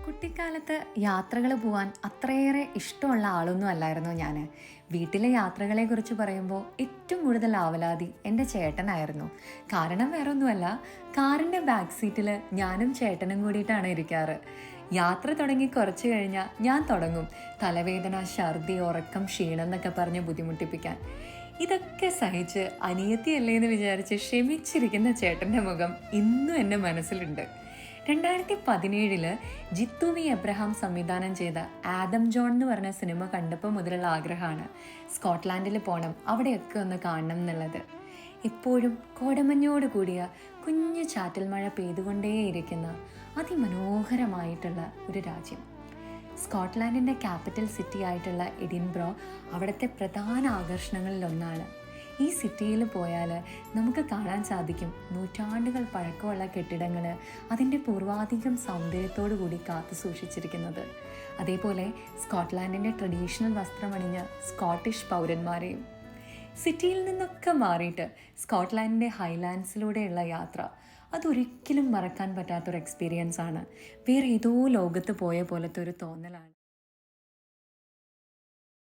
കുട്ടിക്കാലത്ത് യാത്രകൾ പോവാൻ അത്രയേറെ ഇഷ്ടമുള്ള ആളൊന്നും അല്ലായിരുന്നു ഞാൻ. വീട്ടിലെ യാത്രകളെക്കുറിച്ച് പറയുമ്പോൾ ഏറ്റവും കൂടുതൽ ആവലാതി എൻ്റെ ചേട്ടനായിരുന്നു. കാരണം വേറൊന്നുമല്ല, കാറിൻ്റെ ബാക്ക് സീറ്റിൽ ഞാനും ചേട്ടനും കൂടിയിട്ടാണ് ഇരിക്കാറ്. യാത്ര തുടങ്ങി കുറച്ച് കഴിഞ്ഞാൽ ഞാൻ തുടങ്ങും തലവേദന, ഛർദി, ഉറക്കം, ക്ഷീണം എന്നൊക്കെ പറഞ്ഞ് ബുദ്ധിമുട്ടിപ്പിക്കാൻ. ഇതൊക്കെ സഹിച്ച് അനിയത്തിയല്ലേ എന്ന് വിചാരിച്ച് ക്ഷമിച്ചിരിക്കുന്ന ചേട്ടൻ്റെ മുഖം ഇന്നും എൻ്റെ മനസ്സിലുണ്ട്. 2017 ജിത്തു വി എബ്രഹാം സംവിധാനം ചെയ്ത ആദം ജോൺ എന്ന് പറഞ്ഞ സിനിമ കണ്ടപ്പോൾ മുതലുള്ള ആഗ്രഹമാണ് സ്കോട്ട്ലാൻഡിൽ പോകണം, അവിടെയൊക്കെ ഒന്ന് കാണണം എന്നുള്ളത്. എപ്പോഴും കോടമഞ്ഞോട് കൂടിയ കുഞ്ഞു ചാറ്റൽ മഴ പെയ്തുകൊണ്ടേയിരിക്കുന്ന അതിമനോഹരമായിട്ടുള്ള ഒരു രാജ്യം. സ്കോട്ട്ലാൻഡിൻ്റെ ക്യാപിറ്റൽ സിറ്റി ആയിട്ടുള്ള എഡിൻബ്രോ അവിടുത്തെ പ്രധാന ആകർഷണങ്ങളിലൊന്നാണ്. ഈ സിറ്റിയിൽ പോയാൽ നമുക്ക് കാണാൻ സാധിക്കും നൂറ്റാണ്ടുകൾ പഴക്കമുള്ള കെട്ടിടങ്ങൾ അതിൻ്റെ പൂർവാധികം സൗന്ദര്യത്തോടു കൂടി കാത്തു സൂക്ഷിച്ചിരിക്കുന്നത്. അതേപോലെ സ്കോട്ട്ലാൻഡിൻ്റെ ട്രഡീഷണൽ വസ്ത്രമണിഞ്ഞ സ്കോട്ടിഷ് പൗരന്മാരെയും. സിറ്റിയിൽ നിന്നൊക്കെ മാറിയിട്ട് സ്കോട്ട്ലാൻഡിൻ്റെ ഹൈലാൻഡ്സിലൂടെയുള്ള യാത്ര അതൊരിക്കലും മറക്കാൻ പറ്റാത്തൊരു എക്സ്പീരിയൻസ് ആണ്. വേറെ ഏതോ ലോകത്ത് പോയ പോലത്തെ ഒരു തോന്നലാണ്.